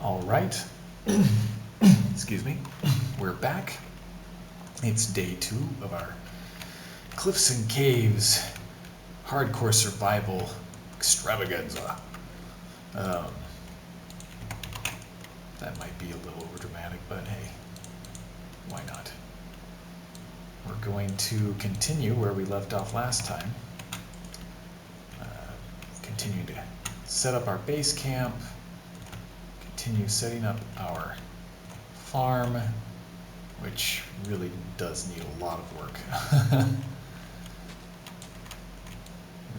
All right. Excuse me. We're back. It's day 2 of our Cliffs and Caves hardcore survival extravaganza. Um, that might be a little overdramatic, but hey, why not? We're going to continue where we left off last time. Continue to set up our base camp. Continue setting up our farm, which really does need a lot of work.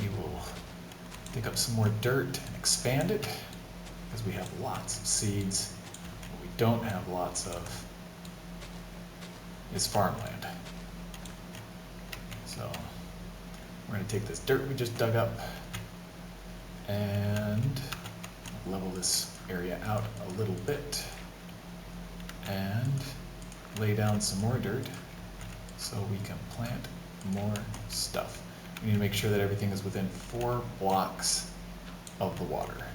We will dig up some more dirt and expand it, because we have lots of seeds. What we don't have lots of is farmland. So we're going to take this dirt we just dug up and level this area out a little bit and lay down some more dirt so we can plant more stuff. We need to make sure that everything is within 4 blocks of the water.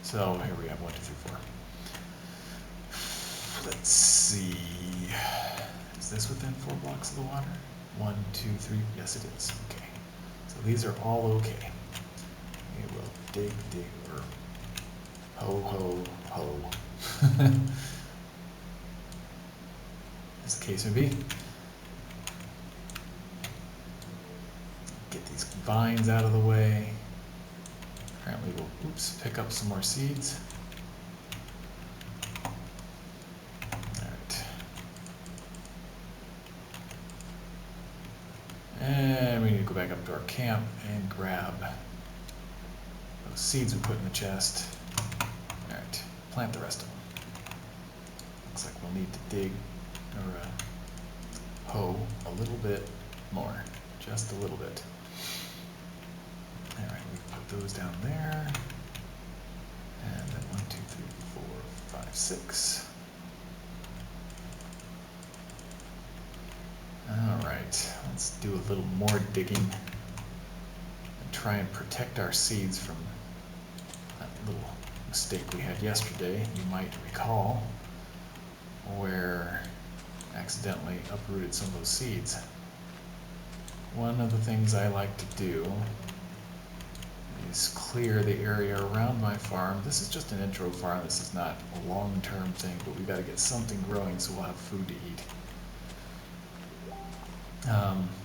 So here we have 1, 2, 3, 4. Let's see. Is this within 4 blocks of the water? 1, 2, 3. Yes, it is. Okay. So these are all okay. We will dig, or ho, as the case may be. Get these vines out of the way. Apparently we'll, pick up some more seeds. Alright. And we need to go back up to our camp and grab those seeds we put in the chest. Alright, plant the rest of them. Looks like we'll need to dig or hoe a little bit more, just a little bit. Alright, we put those down there. And then 1, 2, 3, 4, 5, 6. Alright, let's do a little more digging and try and protect our seeds from that little mistake we had yesterday, you might recall, where accidentally uprooted some of those seeds. One of the things I like to do is clear the area around my farm. This is just an intro farm, this is not a long-term thing, but we've got to get something growing so we'll have food to eat.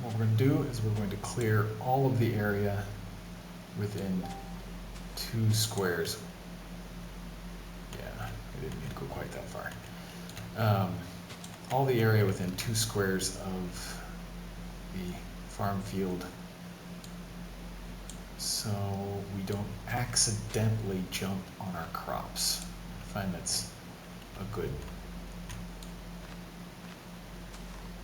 What we're going to do is we're going to clear all of the area within 2 squares. Yeah, I didn't need to go quite that far. All the area within 2 squares of the farm field, so we don't accidentally jump on our crops. I find that's a good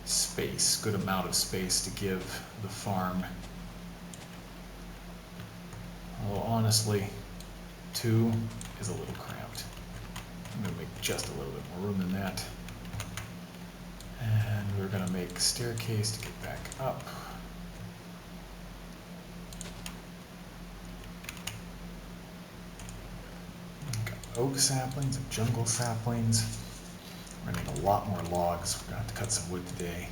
space, good amount of space to give the farm. Although honestly, 2 is a little cramped. I'm going to make just a little bit more room than that. And we're going to make a staircase to get back up. We've got oak saplings and jungle saplings. We're going to need a lot more logs. We're going to have to cut some wood today.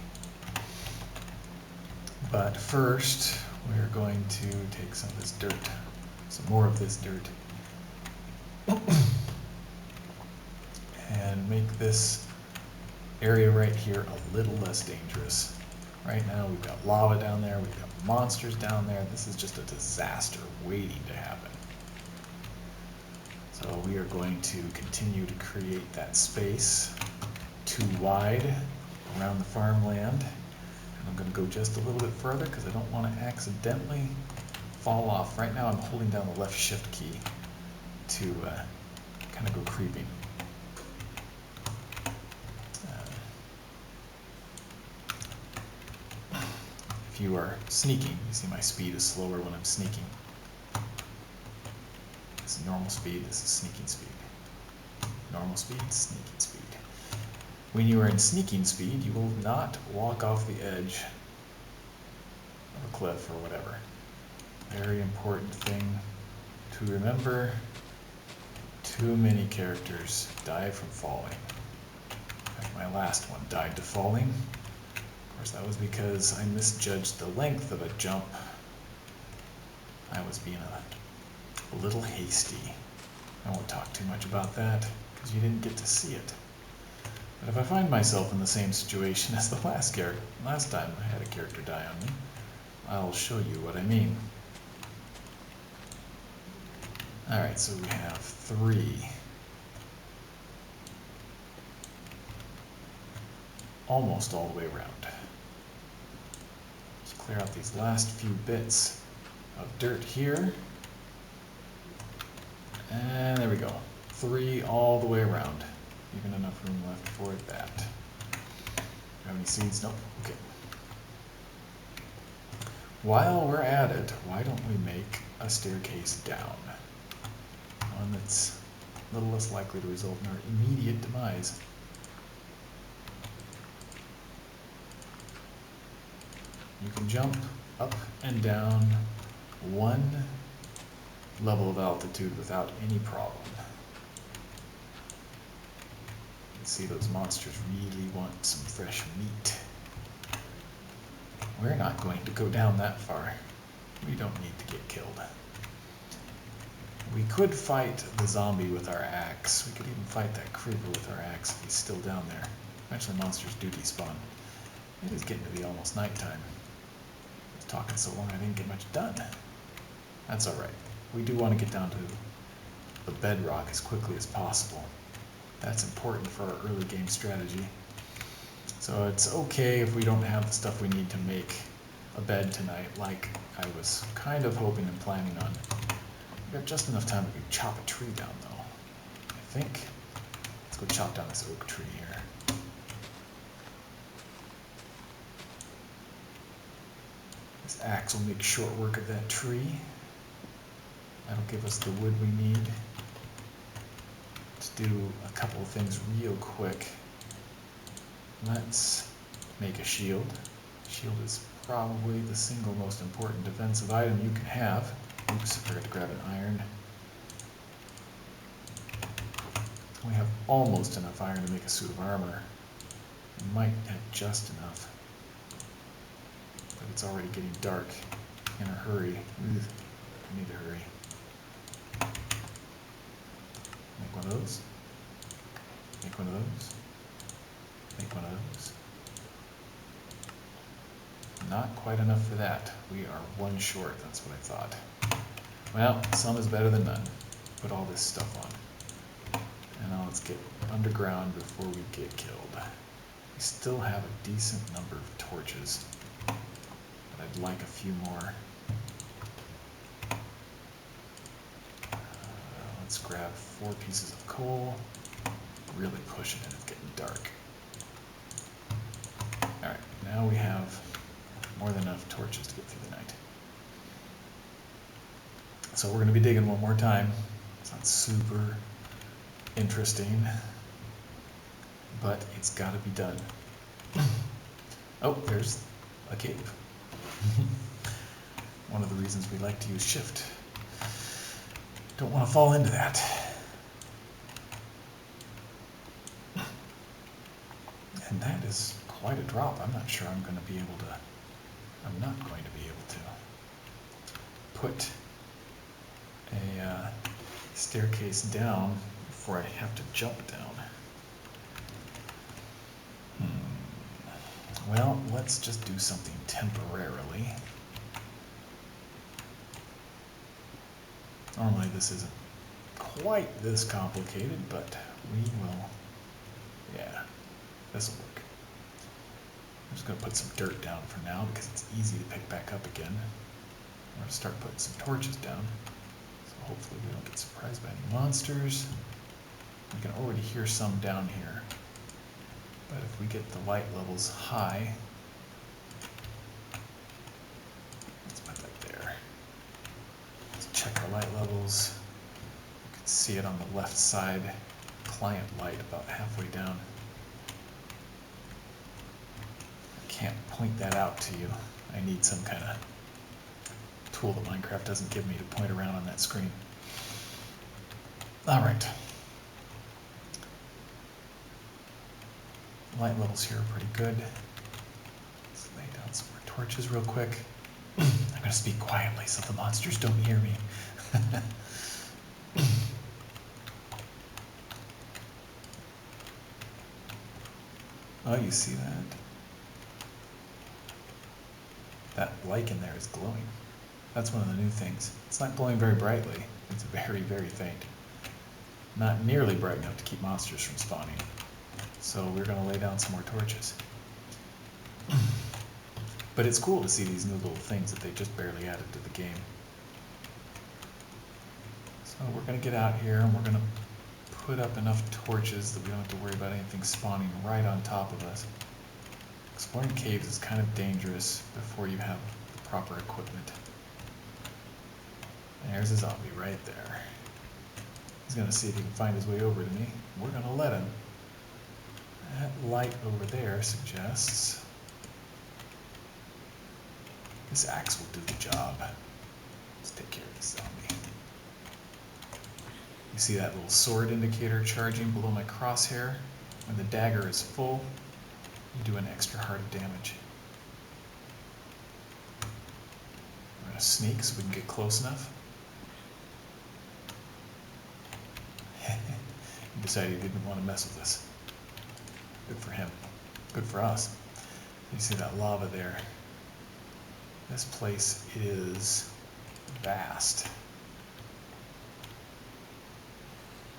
But first, we're going to take some of this dirt, some more of this dirt, and make this area right here a little less dangerous. Right now we've got lava down there, we've got monsters down there. This is just a disaster waiting to happen. So we are going to continue to create that space 2 wide around the farmland. And I'm going to go just a little bit further because I don't want to accidentally fall off. Right now I'm holding down the left shift key to kind of go creeping. If you are sneaking, you see my speed is slower when I'm sneaking. This is normal speed, this is sneaking speed. Normal speed, sneaking speed. When you are in sneaking speed, you will not walk off the edge of a cliff or whatever. Very important thing to remember. Too many characters die from falling. In fact, my last one died to falling. Of course, that was because I misjudged the length of a jump. I was being a little hasty. I won't talk too much about that, because you didn't get to see it. But if I find myself in the same situation as the last time I had a character die on me, I'll show you what I mean. Alright, so we have 3. Almost all the way around. Let's clear out these last few bits of dirt here. And there we go. 3 all the way around. Even enough room left for that. Do you have any seeds? Nope. Okay. While we're at it, why don't we make a staircase down? One that's a little less likely to result in our immediate demise. You can jump up and down 1 level of altitude without any problem. You can see those monsters really want some fresh meat. We're not going to go down that far. We don't need to get killed. We could fight the zombie with our axe. We could even fight that creeper with our axe if he's still down there. Eventually monsters do despawn. It is getting to be almost nighttime. I was talking so long I didn't get much done. That's alright. We do want to get down to the bedrock as quickly as possible. That's important for our early game strategy. So it's okay if we don't have the stuff we need to make a bed tonight, like I was kind of hoping and planning on. We've got just enough time to chop a tree down, though, I think. Let's go chop down this oak tree here. This axe will make short work of that tree. That'll give us the wood we need to do a couple of things real quick. Let's make a shield. Shield is probably the single most important defensive item you can have. Oops, I forgot to grab an iron. We have almost enough iron to make a suit of armor. We might have just enough. But it's already getting dark in a hurry. I need to hurry. Make one of those. Make one of those. Make one of those. Not quite enough for that. We are 1 short, that's what I thought. Well, some is better than none. Put all this stuff on. And now let's get underground before we get killed. We still have a decent number of torches, but I'd like a few more. Let's grab 4 pieces of coal. Really pushing it, it's getting dark. Alright, now we have more than enough torches to get through the night. So we're going to be digging one more time. It's not super interesting, but it's got to be done. Oh, there's a cave. One of the reasons we like to use shift. Don't want to fall into that. And that is quite a drop. I'm not sure I'm going to be able to put a staircase down before I have to jump down. Well, let's just do something temporarily. Normally this isn't quite this complicated, but we will, yeah, this will work. I'm just going to put some dirt down for now because it's easy to pick back up again. I'm going to start putting some torches down, so hopefully we don't get surprised by any monsters. We can already hear some down here, but if we get the light levels high, let's put that there. Let's check our light levels. You can see it on the left side, client light about halfway down. Can't point that out to you. I need some kind of tool that Minecraft doesn't give me to point around on that screen. Alright, Light levels here are pretty good. Let's lay down some more torches real quick. I'm going to speak quietly so the monsters don't hear me. Oh, you see that? That lichen there is glowing. That's one of the new things. It's not glowing very brightly. It's very, very faint. Not nearly bright enough to keep monsters from spawning. So we're going to lay down some more torches. But it's cool to see these new little things that they just barely added to the game. So we're going to get out here and we're going to put up enough torches that we don't have to worry about anything spawning right on top of us. Exploring caves is kind of dangerous before you have the proper equipment. There's a zombie right there. He's going to see if he can find his way over to me. We're going to let him. That light over there suggests this axe will do the job. Let's take care of this zombie. You see that little sword indicator charging below my crosshair? When the dagger is full, you do an extra heart of damage. We're going to sneak so we can get close enough. He decided he didn't want to mess with us. Good for him. Good for us. You see that lava there? This place is vast.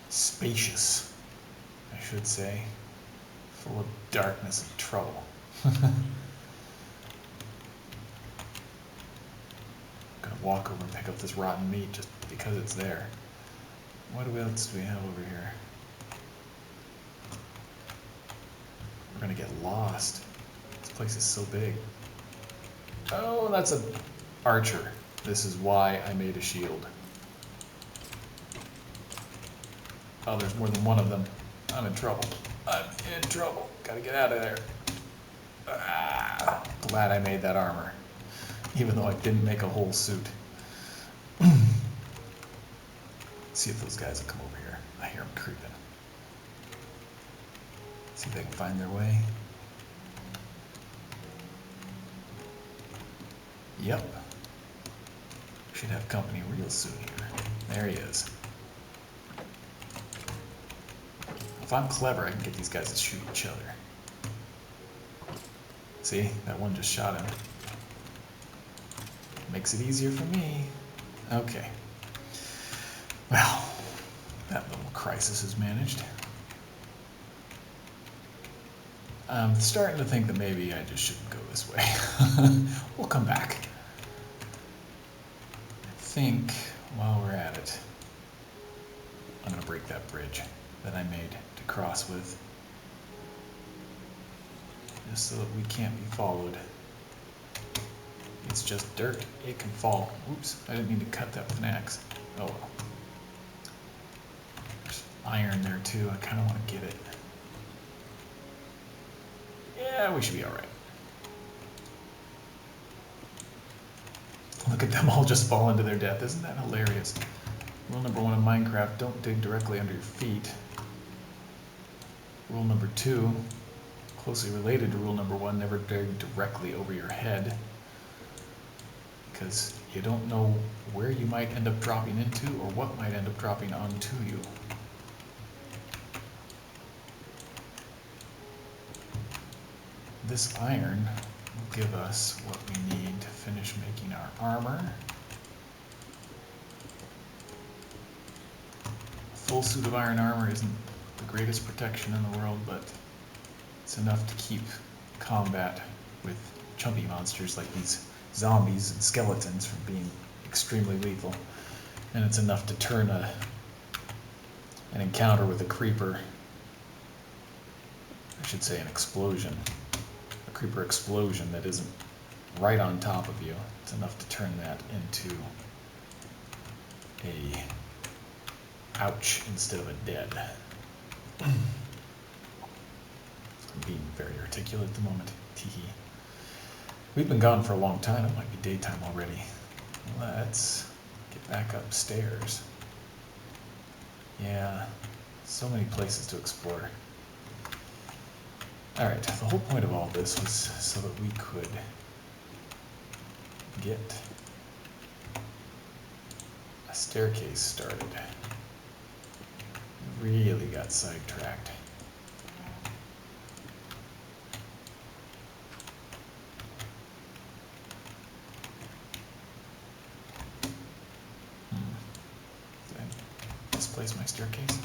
Spacious, I should say. Full of darkness and trouble. I'm gonna walk over and pick up this rotten meat just because it's there. What else do we have over here? We're gonna get lost. This place is so big. Oh, that's an archer. This is why I made a shield. Oh, there's more than one of them. I'm in trouble. I'm in trouble. Gotta get out of there. Ah, glad I made that armor. Even though I didn't make a whole suit. See if those guys will come over here. I hear them creeping. See if they can find their way. Yep. Should have company real soon here. There he is. If I'm clever, I can get these guys to shoot each other. See? That one just shot him. Makes it easier for me. Okay. Well, that little crisis is managed. I'm starting to think that maybe I just shouldn't go this way. We'll come back. I think, while we're at it, I'm going to break that bridge that I made to cross with. Just so that we can't be followed. It's just dirt. It can fall. Oops, I didn't mean to cut that with an axe. Oh well. There's iron there too. I kind of want to get it. Yeah, we should be alright. Look at them all just fall into their death. Isn't that hilarious? Rule number 1 of Minecraft, don't dig directly under your feet. Rule number 2, closely related to rule number 1, never dig directly over your head. Because you don't know where you might end up dropping into or what might end up dropping onto you. This iron will give us what we need to finish making our armor. A full suit of iron armor isn't the greatest protection in the world, but it's enough to keep combat with chumpy monsters like these zombies and skeletons from being extremely lethal. And it's enough to turn an encounter with a creeper, I should say an explosion, a creeper explosion that isn't right on top of you. It's enough to turn that into a ouch instead of a dead. I'm being very articulate at the moment. Teehee. We've been gone for a long time. It might be daytime already. Let's get back upstairs. Yeah, so many places to explore. Alright, the whole point of all this was so that we could get a staircase started. Really got sidetracked. Did I misplace my staircase?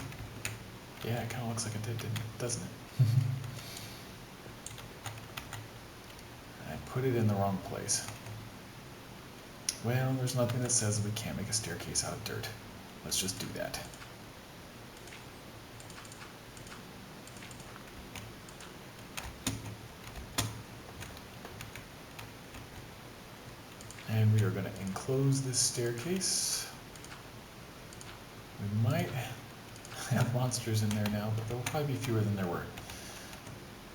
Yeah, it kind of looks like it did, doesn't it? I put it in the wrong place. Well, there's nothing that says we can't make a staircase out of dirt. Let's just do that. And we are going to enclose this staircase. We might have monsters in there now, but there will probably be fewer than there were.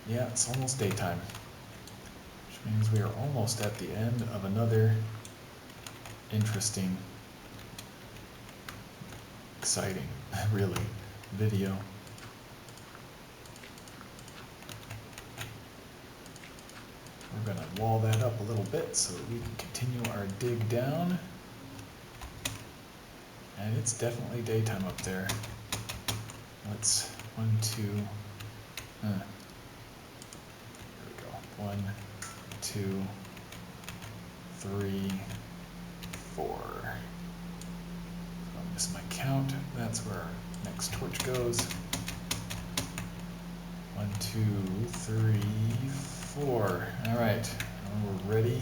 Yeah, it's almost daytime, which means we are almost at the end of another interesting, exciting, really, video. We're going to wall that up a little bit so that we can continue our dig down. And it's definitely daytime up there. Let's, 1, 2, there we go. 1, 2, 3, 4. I'll miss my count. That's where our next torch goes. 1, 2, 3, 4. All right, we're ready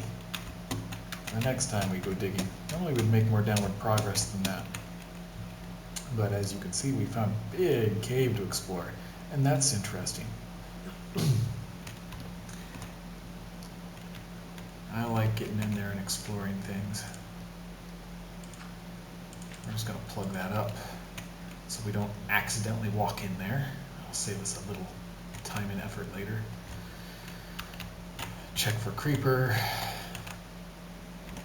for the next time we go digging. Normally we'd make more downward progress than that. But as you can see, we found a big cave to explore, and that's interesting. I like getting in there and exploring things. We're just going to plug that up so we don't accidentally walk in there. It'll save us a little time and effort later. Check for creeper.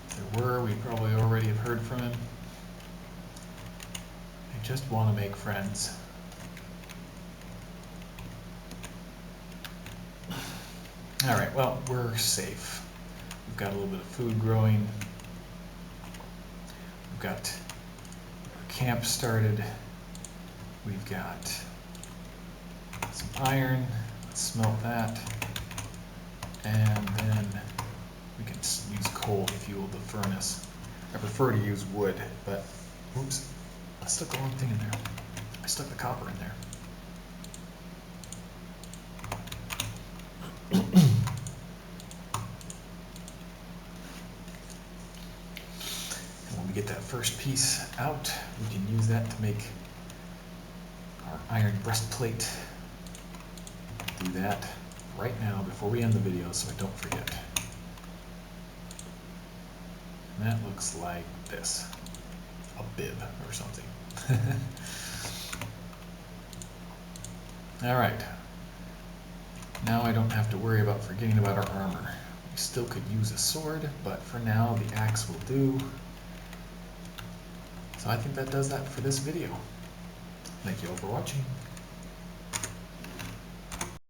If there were, we probably already have heard from him. I just want to make friends. Alright, well, we're safe. We've got a little bit of food growing. We've got our camp started. We've got some iron. Let's smelt that. And then we can use coal to fuel the furnace. I prefer to use wood, but oops, I stuck the wrong thing in there. I stuck the copper in there. And when we get that first piece out, we can use that to make our iron breastplate. Do that right now before we end the video so I don't forget. And that looks like this. A bib or something. Alright. Now I don't have to worry about forgetting about our armor. We still could use a sword, but for now the axe will do. So I think that does that for this video. Thank you all for watching.